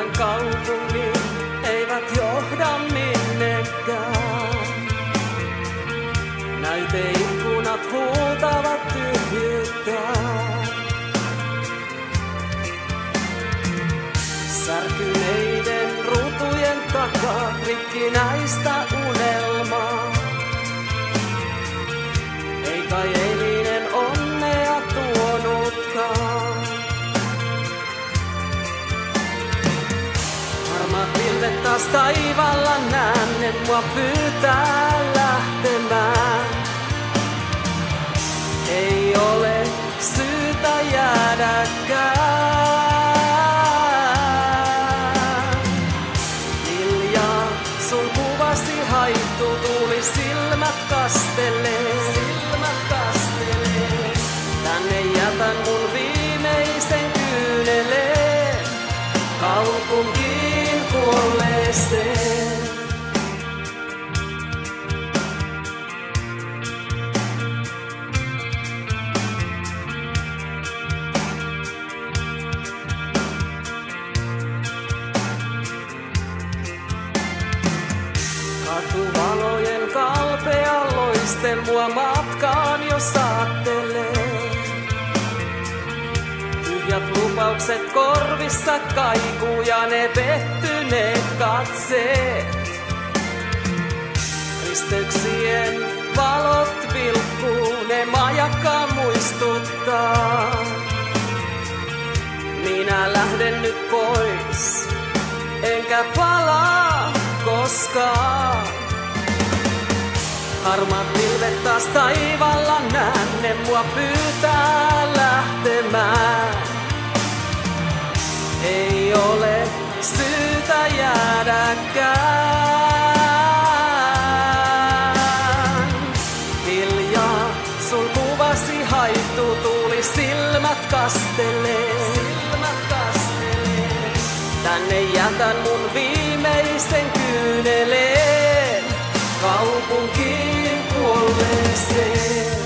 tän kaupungin eivät johda minnekään. Näyteikkunat huutavat tyhjyyttä. Särkyneiden ruutujen takaa rikkinäistä unelmaa. Ei kai eilinen onnea tuonutkaan. Harmaat pilvet taas taivaalla näen, et mua pyytää lähtemään. Ei ole syytä jäädäkään. Hiljaa sun kuvasi haihtuu, tuuli silmät kastelee. Tänne jätän mun viimeisen kyyneleen, kaupunkiin kuolleeseen. Katuvalojen kalpea loistelua matkaan jo saattelee. Tyhjät lupaukset korvissa kaikuu ja ne pettyneet katseet. Risteyksien valot vilkkuu, ne majakka muistuttaa. Minä lähden nyt pois, enkä palaa koskaan. Harmaat pilvet taas taivaalla näen, ne mua pyytää lähtemään. Ei ole syytä jäädäkään. Hiljaa sun kuvasi haihtuu, tuuli silmät kastelee. Tänne jätän mun viimeisen kyyneleen, kaupunkiin kuolleeseen.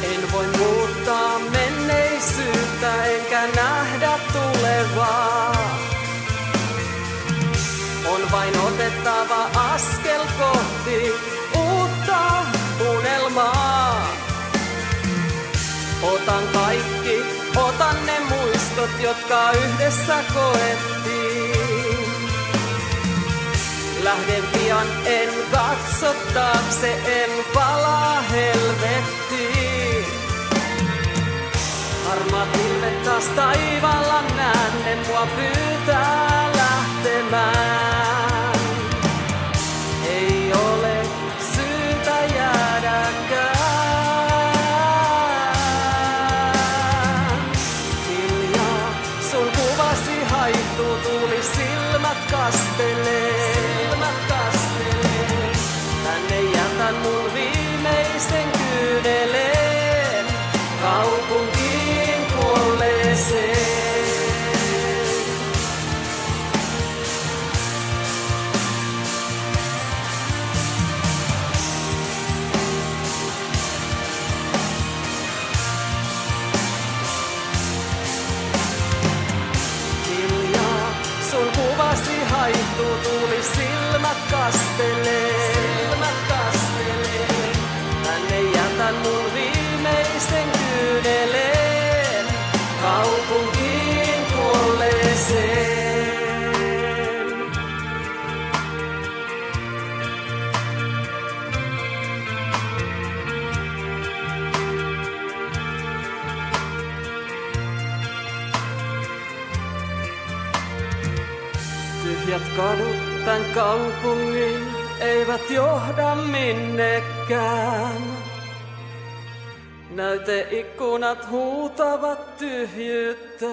En voi muuttaa menneisyyttä enkä nähdä tulevaa. On vain otettava askel kohti uutta unelmaa. Otan kaikki, otan ne muistot, jotka yhdessä koettiin. Lähden pian, en katso taakse, en palaa helvettiin. Harmaat pilvet taas taivaalla näen, ne mua pyytää lähtemään. Ei ole syytä jäädäkään. Hiljaa sun kuvasi haihtuu, tuuli silmät kastelee. Tänne jätän mun viimeisen kyyneleen, kaupunkiin kuolleeseen. Hiljaa sun kuvasi haihtuu, tuuli silmät kastelee. Tänne jätän mun viimeisen kyyneleen, kaupunkiin kuolleeseen. Tyhjät kadut tän kaupungin eivät johda minnekään. Näyteikkunat huutavat tyhjyyttä.